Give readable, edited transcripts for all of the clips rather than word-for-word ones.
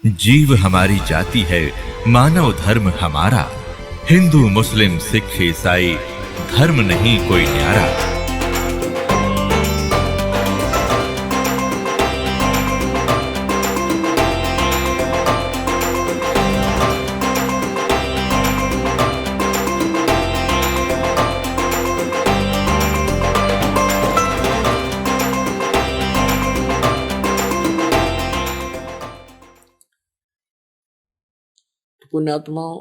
जीव हमारी जाति है, मानव धर्म हमारा। हिंदू मुस्लिम सिख ईसाई धर्म नहीं कोई न्यारा। पुण्यात्माओं,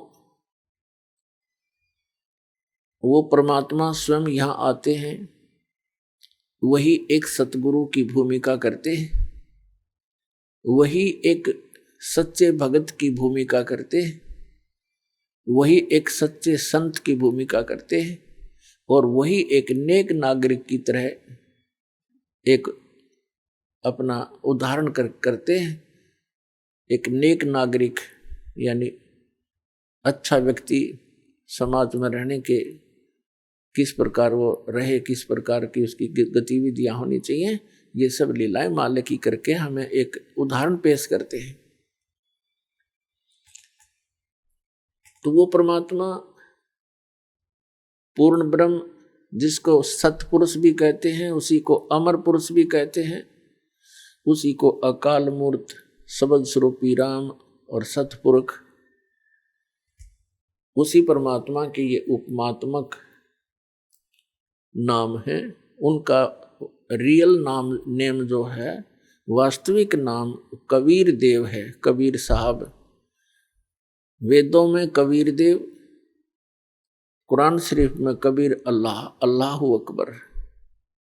वो परमात्मा स्वयं यहाँ आते हैं, वही एक सतगुरु की भूमिका करते हैं, वही एक सच्चे भगत की भूमिका करते हैं, वही एक सच्चे संत की भूमिका करते हैं और वही एक नेक नागरिक की तरह एक अपना उदाहरण करते हैं। एक नेक नागरिक यानी अच्छा व्यक्ति समाज में रहने के किस प्रकार वो रहे, किस प्रकार की उसकी गतिविधियां होनी चाहिए, ये सब लीलाएं माले की करके हमें एक उदाहरण पेश करते हैं। तो वो परमात्मा पूर्ण ब्रह्म, जिसको सतपुरुष भी कहते हैं, उसी को अमर पुरुष भी कहते हैं, उसी को अकाल मूर्त सबद स्वरूपी राम और सतपुरुष, उसी परमात्मा के ये उपमात्मक नाम है। उनका रियल नेम जो है, वास्तविक नाम कबीर देव है, कबीर साहब। वेदों में कबीर देव, कुरान शरीफ में कबीर अल्लाह, अल्लाहु अकबर,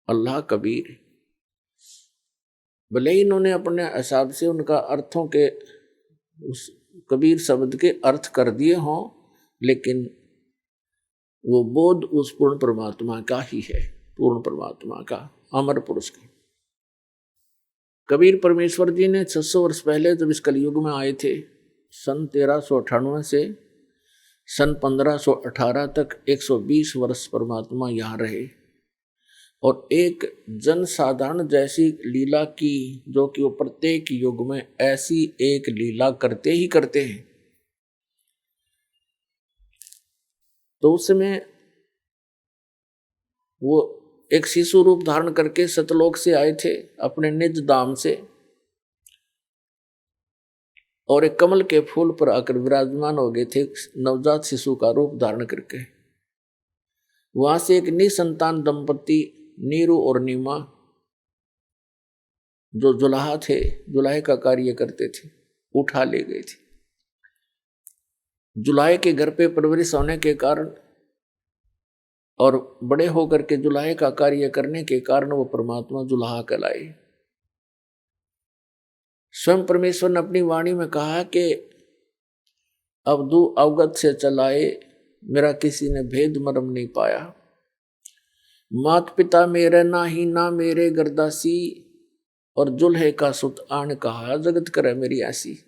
अल्लाह कबीर। भले ही इन्होंने अपने हिसाब से उनका अर्थों के उस कबीर शब्द के अर्थ कर दिए हों, लेकिन वो बोध उस पूर्ण परमात्मा का ही है, पूर्ण परमात्मा का, अमर पुरुष का। कबीर परमेश्वर जी ने 600 वर्ष पहले जब इस कलयुग में आए थे, सन 1398 से सन 1518 तक 120 वर्ष परमात्मा यहाँ रहे और एक जनसाधारण जैसी लीला की, जो कि वो प्रत्येक युग में ऐसी एक लीला करते ही करते हैं। तो उस समय वो एक शिशु रूप धारण करके सतलोक से आए थे अपने निज धाम से, और एक कमल के फूल पर आकर विराजमान हो गए थे नवजात शिशु का रूप धारण करके। वहां से एक निसंतान दंपति नीरू और नीमा, जो जुलाहा थे, जुलाहे का कार्य करते थे, उठा ले गए थे। जुलाहे के घर पे परवरिश होने के कारण और बड़े होकर के जुलाहे का कार्य करने के कारण वो परमात्मा जुलाहा कहलाए। स्वयं परमेश्वर ने अपनी वाणी में कहा कि अवधू अवगत से चलाए, मेरा किसी ने भेद मर्म नहीं पाया। मात पिता मेरे ना ही ना मेरे गर्दासी, और जुल्हे का सुत आन कहा जगत करे मेरी ऐसी।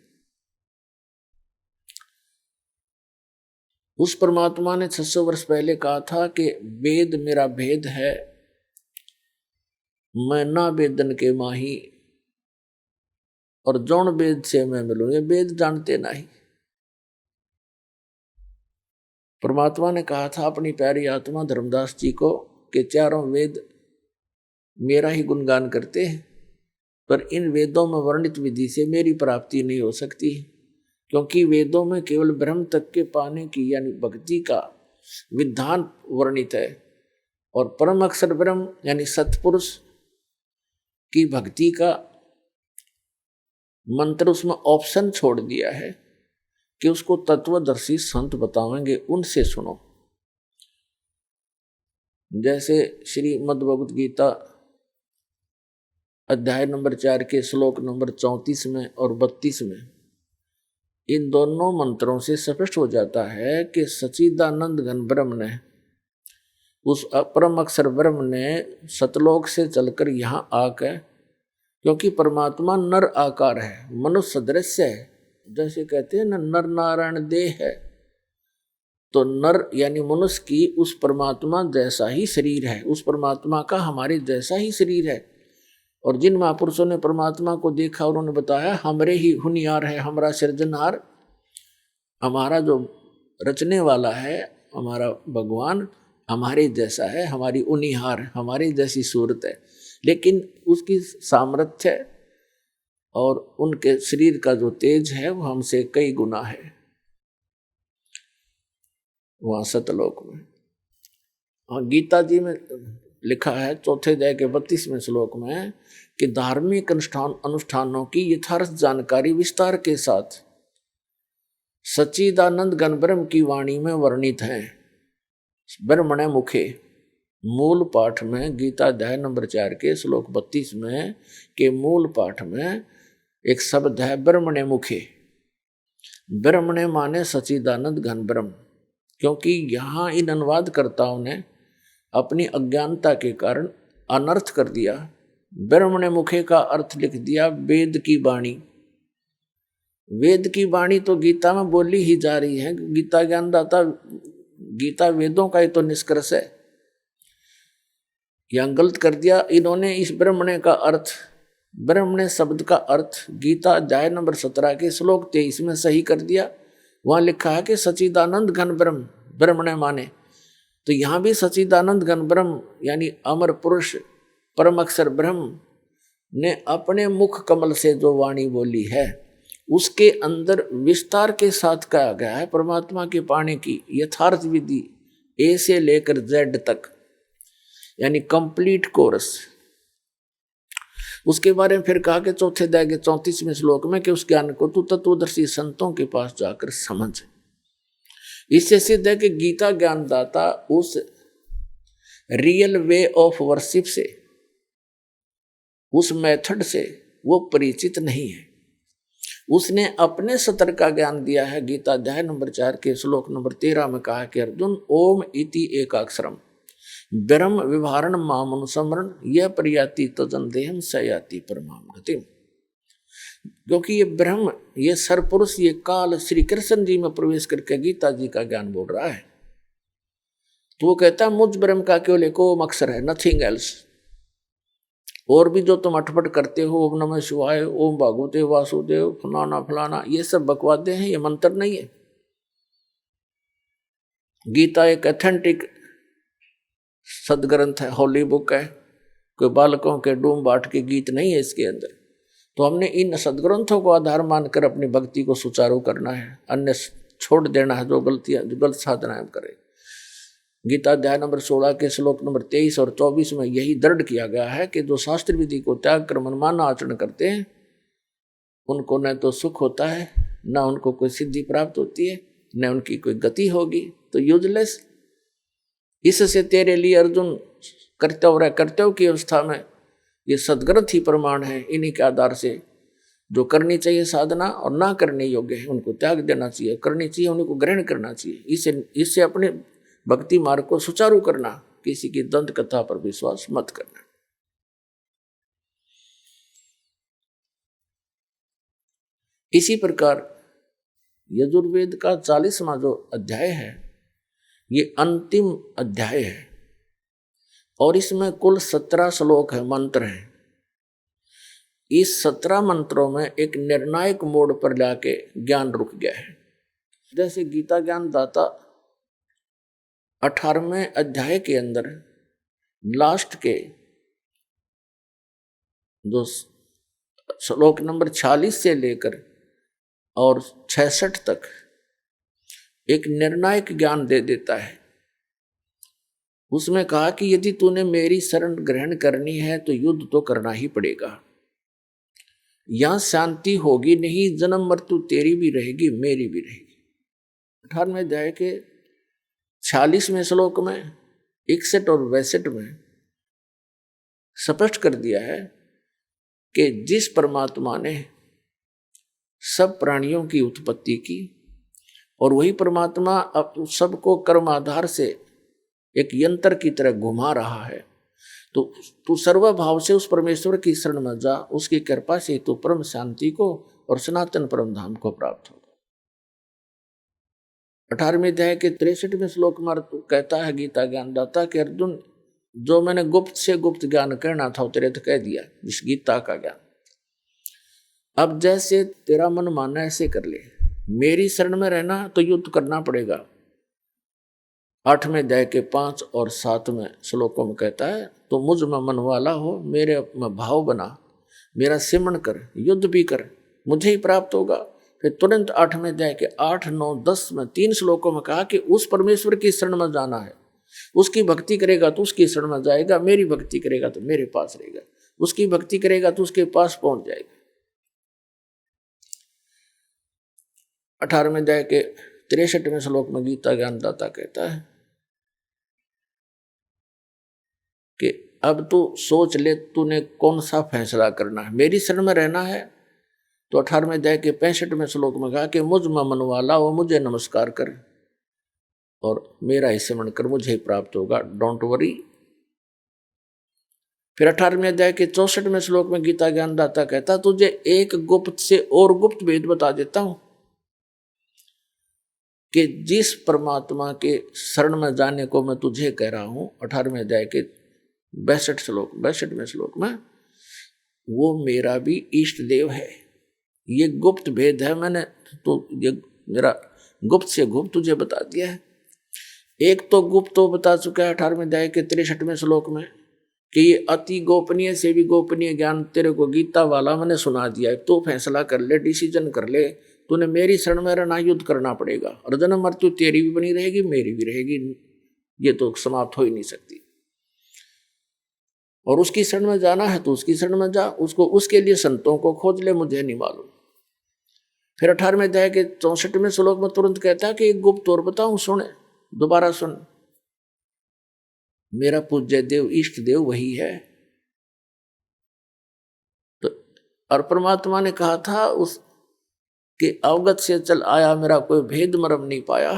उस परमात्मा ने 600 वर्ष पहले कहा था कि वेद मेरा भेद है, मैं ना वेदन के माही, और जौन वेद से मैं मिलूं, ये वेद जानते नहीं। परमात्मा ने कहा था अपनी प्यारी आत्मा धर्मदास जी को कि चारों वेद मेरा ही गुणगान करते हैं, पर इन वेदों में वर्णित विधि से मेरी प्राप्ति नहीं हो सकती, क्योंकि वेदों में केवल ब्रह्म तक के पाने की यानी भक्ति का विधान वर्णित है, और परम अक्षर ब्रह्म यानी सतपुरुष की भक्ति का मंत्र उसमें ऑप्शन छोड़ दिया है कि उसको तत्वदर्शी संत बतावेंगे, उनसे सुनो। जैसे श्री मद्भगवत गीता अध्याय नंबर 4 के श्लोक नंबर 34 में और 32 में, इन दोनों मंत्रों से स्पष्ट हो जाता है कि सच्चिदानंद घन ब्रह्म ने, उस परम अक्षर ब्रह्म ने सतलोक से चलकर यहाँ आकर, क्योंकि परमात्मा नर आकार है, मनुष्य सदृश्य है, जैसे कहते हैं ना नर नारायण देह है, तो नर यानी मनुष्य की उस परमात्मा जैसा ही शरीर है, उस परमात्मा का हमारे जैसा ही शरीर है। और जिन महापुरुषों ने परमात्मा को देखा उन्होंने बताया हमरे ही हुनियार है, हमारा सृजनहार, हमारा जो रचने वाला है, हमारा भगवान हमारे जैसा है, हमारी उनिहार, हमारी जैसी सूरत है, लेकिन उसकी सामर्थ्य और उनके शरीर का जो तेज है वो हमसे कई गुना है वहां सतलोक में। हाँ, गीता जी में लिखा है चौथे अध्याय के 32वें श्लोक में कि धार्मिक अनुष्ठानों की यथार्थ जानकारी विस्तार के साथ सच्चिदानंद घन ब्रह्म की वाणी में वर्णित है। ब्रह्मणे मुखे मूल पाठ में, गीता अध्याय नंबर 4 के श्लोक 32 में के मूल पाठ में एक शब्द है ब्रह्मणे मुखे। ब्रह्मणे माने सच्चिदानंद घन ब्रह्म, क्योंकि यहाँ इन अनुवादकर्ताओं ने अपनी अज्ञानता के कारण अनर्थ कर दिया। ब्रह्मणे मुखे का अर्थ लिख दिया वेद की वाणी। वेद की वाणी तो गीता में बोली ही जा रही है, गीता ज्ञानदाता, गीता वेदों का ही तो निष्कर्ष है। यहाँ गलत कर दिया इन्होंने। इस ब्रह्मणे का अर्थ, ब्रह्मणे शब्द का अर्थ गीता अध्याय नंबर 17 के श्लोक 23 में सही कर दिया। वहां लिखा है कि सच्चिदानंद घन ब्रह्म, ब्रह्मणे माने, तो यहाँ भी सच्चिदानंद घन ब्रह्म यानी अमर पुरुष परम अक्षर ब्रह्म ने अपने मुख कमल से जो वाणी बोली है उसके अंदर विस्तार के साथ कहा गया है परमात्मा के पाने की यथार्थ विधि ए से लेकर जेड तक, यानी कंप्लीट कोर्स। उसके बारे में फिर कहा कि चौथे अध्याय के 34वें श्लोक में कि उस ज्ञान को तू तत्वदर्शी संतों के पास जाकर समझ। इससे सिद्ध है कि गीता ज्ञानदाता उस रियल वे ऑफ वर्शिप से, उस मेथड से वो परिचित नहीं है। उसने अपने सतर का ज्ञान दिया है। गीता अध्याय नंबर 4 के श्लोक नंबर 13 में कहा कि अर्जुन ओम इति एकाक्षरम ब्रह्म विभारण मामनुसमरण यह प्रयाति तजन देहम सयाति परमाम गतिम। क्योंकि ये ब्रह्म, ये सरपुरुष, ये काल श्री कृष्ण जी में प्रवेश करके गीता जी का ज्ञान बोल रहा है। तो वो कहता है मुझ ब्रह्म का केवल एक ओम अक्षर है, नथिंग एल्स। और भी जो तुम अटपट करते हो, ओम नमः शिवाय, ओम भागवते वासुदेव, फलाना फलाना, ये सब बकवादे हैं, ये मंत्र नहीं है। गीता एक ऑथेंटिक सदग्रंथ है, होली बुक है, कोई बालकों के डूम बाट के गीत नहीं है इसके अंदर। तो हमने इन सदग्रंथों को आधार मानकर अपनी भक्ति को सुचारू करना है, अन्य छोड़ देना है जो गलतियां, जो गलत साधनाएं करें। गीता अध्याय नंबर 16 के श्लोक नंबर 23 और 24 में यही दृढ़ किया गया है कि जो शास्त्र विधि को त्याग कर मनमाना आचरण करते हैं उनको न तो सुख होता है, न उनको कोई सिद्धि प्राप्त होती है, न उनकी कोई गति होगी, तो यूजलेस। इससे तेरे लिए अर्जुन कर्तव्य की अवस्था में ये सदग्रंथ ही प्रमाण है। इन्हीं के आधार से जो करनी चाहिए साधना और ना करने योग्य है उनको त्याग देना चाहिए, करनी चाहिए उनको ग्रहण करना चाहिए। इससे अपने भक्ति मार्ग को सुचारू करना, किसी की दंत कथा पर विश्वास मत करना। इसी प्रकार यजुर्वेद का 40वां जो अध्याय है ये अंतिम अध्याय है और इसमें कुल 17 श्लोक है, मंत्र हैं। इस 17 मंत्रों में एक निर्णायक मोड़ पर लाके ज्ञान रुक गया है। जैसे गीता ज्ञान दाता 18वें अध्याय के अंदर लास्ट के जो श्लोक नंबर 46 से लेकर और 66 तक एक निर्णायक ज्ञान दे देता है। उसमें कहा कि यदि तूने मेरी शरण ग्रहण करनी है तो युद्ध तो करना ही पड़ेगा। यहां शांति होगी नहीं, जन्म मृत्यु तेरी भी रहेगी मेरी भी रहेगी। 18वें अध्याय के 46वें श्लोक में 61 और 62 में स्पष्ट कर दिया है कि जिस परमात्मा ने सब प्राणियों की उत्पत्ति की और वही परमात्मा अब सबको कर्म आधार से एक यंत्र की तरह घुमा रहा है, तो तू सर्वभाव से उस परमेश्वर की शरण में जा। उसकी कृपा से तू परम शांति को और सनातन परम धाम को प्राप्त होगा। 18वें अध्याय के 63वें श्लोक में कहता है गीता ज्ञानदाता कि अर्जुन जो मैंने गुप्त से गुप्त ज्ञान कहना था तेरे तो कह दिया, इस गीता का ज्ञान। अब जैसे तेरा मन माना ऐसे कर ले। मेरी शरण में रहना तो युद्ध करना पड़ेगा। 8वें अध्याय के 5 और 7वें श्लोकों में कहता है, तो मुझ में मन वाला हो, मेरे में भाव बना, मेरा सिमरण कर, युद्ध भी कर, मुझे ही प्राप्त होगा। फिर तुरंत 8वें अध्याय के 8, 9, 10 में 3 श्लोकों में कहा कि उस परमेश्वर की शरण में जाना है। उसकी भक्ति करेगा तो उसकी शरण में जाएगा, मेरी भक्ति करेगा तो मेरे पास रहेगा, उसकी भक्ति करेगा तो उसके पास पहुंच जाएगा। 18वें अध्याय के 63वें श्लोक में गीता ज्ञानदाता कहता है कि अब तू सोच ले तूने कौन सा फैसला करना है। मेरी शरण में रहना है तो 18वें अध्याय के 65वें श्लोक में कहा कि मुझ में मन वाला हो, मुझे नमस्कार कर और मेरा ही स्मरण कर, मुझे ही प्राप्त होगा, डोंट वरी। फिर 18वें अध्याय के 64वें श्लोक में गीता ज्ञानदाता कहता, तुझे एक गुप्त से और गुप्त भेद बता देता हूं कि जिस परमात्मा के शरण में जाने को मैं तुझे कह रहा हूं, 18वें अध्याय के 62वें श्लोक में, वो मेरा भी इष्ट देव है। ये गुप्त भेद है, मैंने तो ये मेरा गुप्त से गुप्त तुझे बता दिया है। एक तो गुप्त तो बता चुका है 18वें अध्याय के 63वें श्लोक में कि ये अति गोपनीय से भी गोपनीय ज्ञान तेरे को गीता वाला मैंने सुना दिया है। तो फैसला कर ले, डिसीजन कर ले, तूने मेरी शरण में रहना, युद्ध करना पड़ेगा और जन्म मृत्यु तेरी भी बनी रहेगी, मेरी भी रहेगी, ये तो समाप्त हो ही नहीं सकती। और उसकी शरण में जाना है तो उसकी शरण में जा, उसको उसके लिए संतों को खोज ले, मुझे नहीं मालूम। फिर 18वें अध्याय के 64वें श्लोक में तुरंत कहता है कि एक गुप्त और बताऊं, सुने, दोबारा सुन, मेरा पूज्य देव इष्ट देव वही है। तो और परमात्मा ने कहा था उस कि अवगत से चल आया, मेरा कोई भेद मर्म नहीं पाया।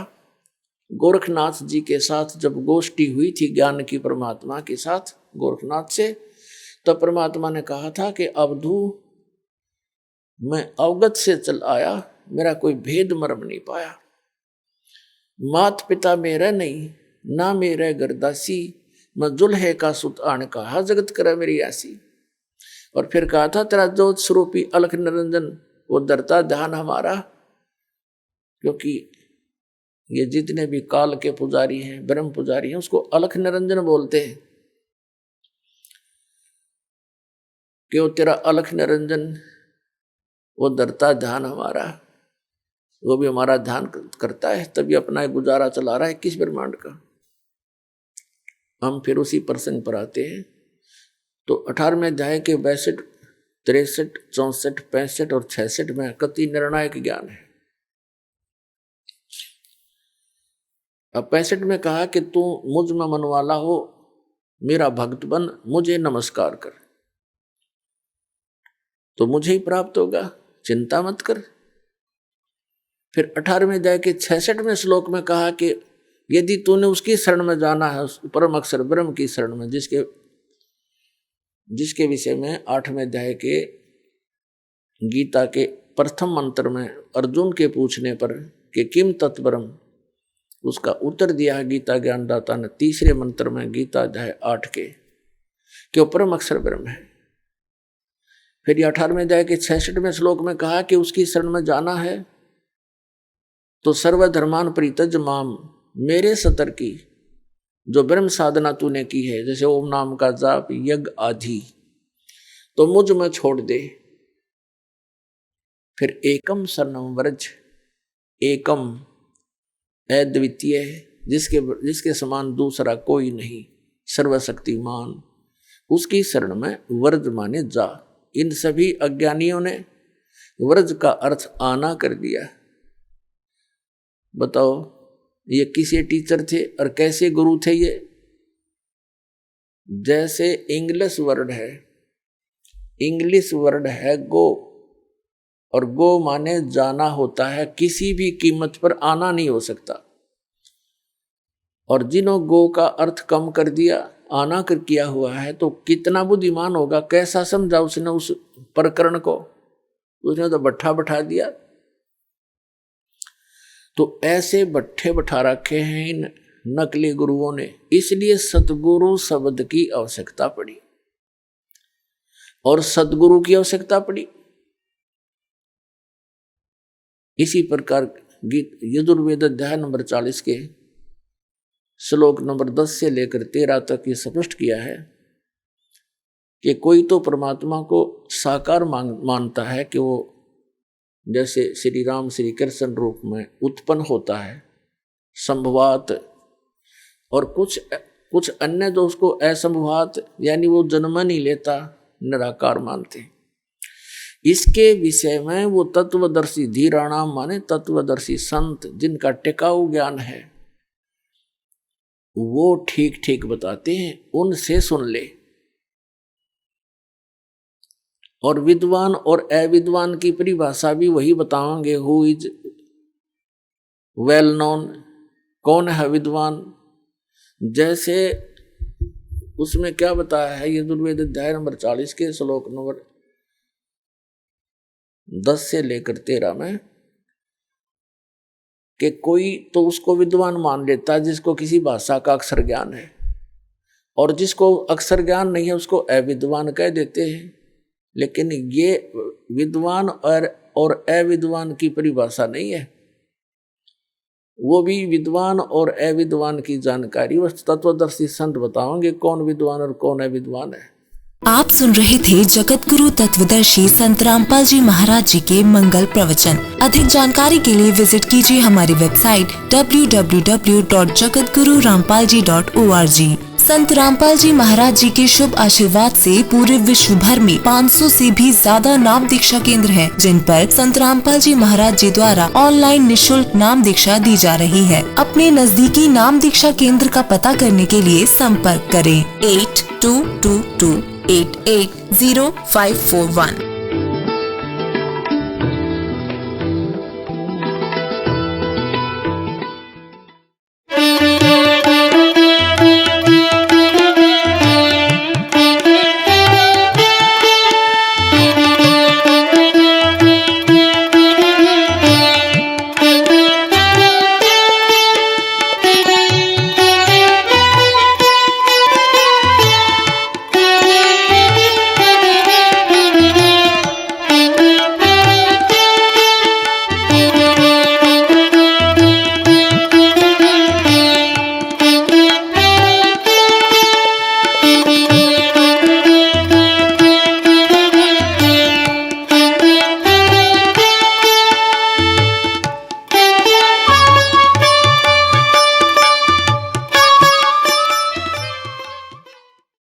गोरखनाथ जी के साथ जब गोष्ठी हुई थी ज्ञान की परमात्मा के साथ गोरखनाथ से, तो परमात्मा ने कहा था कि अवधू मैं अवगत से चल आया, मेरा कोई भेद मर्म नहीं पाया। मात पिता मेरा नहीं, ना मेरे गरदासी, मैं जुल्हे का सुत आन कहा, जगत करे मेरी ऐसी। और फिर कहा था तेरा ज्योत स्वरूपी अलख निरंजन वो धरता ध्यान हमारा, क्योंकि ये जितने भी काल के पुजारी हैं, ब्रह्म पुजारी हैं, उसको अलख निरंजन बोलते हैं कि वो तेरा अलख निरंजन वो धरता ध्यान हमारा, वो भी हमारा ध्यान करता है, तभी अपना गुजारा चला रहा है 21 ब्रह्मांड का। हम फिर उसी प्रसंग पर आते हैं। तो 18वें अध्याय के 62, 63, 64, 65 और 66 में कति निर्णायक ज्ञान है। अब 65 में कहा कि तू मुझ में मन वाला हो, मेरा भक्त बन, मुझे नमस्कार कर, तो मुझे ही प्राप्त होगा, चिंता मत कर। फिर 18वें अध्याय के 66वें श्लोक में कहा कि यदि तूने उसकी शरण में जाना है, उस परम अक्षर ब्रह्म की शरण में, जिसके विषय में 8वें अध्याय के गीता के प्रथम मंत्र में अर्जुन के पूछने पर कि किम तत्परम, उसका उत्तर दिया है गीता ज्ञानदाता ने 3रे मंत्र में गीता अध्याय 8 के कि वो परम अक्षर ब्रह्म है। फिर 18वें अध्याय के 66वें श्लोक में कहा कि उसकी शरण में जाना है तो सर्वधर्मान परित्यज माम, मेरे सतर की जो ब्रह्म साधना तूने की है, जैसे ओम नाम का जाप, यज्ञ आदि, तो मुझ में छोड़ दे। फिर एकम शरणम व्रज, एकम अद्वितीय है, जिसके समान दूसरा कोई नहीं, सर्वशक्तिमान, उसकी शरण में व्रज माने जा। इन सभी अज्ञानियों ने व्रज का अर्थ आना कर दिया। बताओ ये किसे टीचर थे और कैसे गुरु थे ये? जैसे इंग्लिश वर्ड है गो, और गो माने जाना होता है, किसी भी कीमत पर आना नहीं हो सकता। और जिन्हों गो का अर्थ कम कर दिया, आना कर किया हुआ है, तो कितना बुद्धिमान होगा, कैसा समझा उसने उस प्रकरण को, उसने तो भट्ठा बैठा दिया। तो ऐसे भट्ठे बैठा रखे हैं इन नकली गुरुओं ने, इसलिए सतगुरु शब्द की आवश्यकता पड़ी और सतगुरु की आवश्यकता पड़ी। इसी प्रकार गीत यजुर्वेद अध्याय नंबर 40 के श्लोक नंबर 10 से लेकर 13 तक ये स्पष्ट किया है कि कोई तो परमात्मा को साकार मानता है कि वो जैसे श्री राम श्री कृष्ण रूप में उत्पन्न होता है संभवात, और कुछ अन्य जो उसको असंभवात यानी वो जन्म नहीं लेता निराकार मानते। इसके विषय में वो तत्वदर्शी धीराणाम माने तत्वदर्शी संत जिनका टिकाऊ ज्ञान है वो ठीक ठीक बताते हैं, उनसे सुन ले। और विद्वान और अविद्वान की परिभाषा भी वही बताएंगे। हु इज वेल नोन, कौन है विद्वान। जैसे उसमें क्या बताया है यजुर्वेद अध्याय नंबर 40 के श्लोक नंबर 10 से लेकर 13 में कि कोई तो उसको विद्वान मान लेता है जिसको किसी भाषा का अक्षर ज्ञान है, और जिसको अक्षर ज्ञान नहीं है उसको अविद्वान कह देते हैं। लेकिन ये विद्वान और अविद्वान की परिभाषा नहीं है, वो भी विद्वान और अविद्वान की जानकारी उस तत्वदर्शी संत बताओगे कौन विद्वान और कौन अविद्वान है। आप सुन रहे थे जगत गुरु तत्वदर्शी संत रामपाल जी महाराज जी के मंगल प्रवचन। अधिक जानकारी के लिए विजिट कीजिए हमारी वेबसाइट www.jagatgururampalji.org। संत रामपाल जी महाराज जी के शुभ आशीर्वाद से पूरे विश्व भर में 500 से भी ज्यादा नाम दीक्षा केंद्र हैं, जिन पर संत रामपाल जी महाराज जी द्वारा ऑनलाइन निशुल्क नाम दीक्षा दी जा रही है। अपने नजदीकी नाम दीक्षा केंद्र का पता करने के लिए संपर्क करें 8222880541।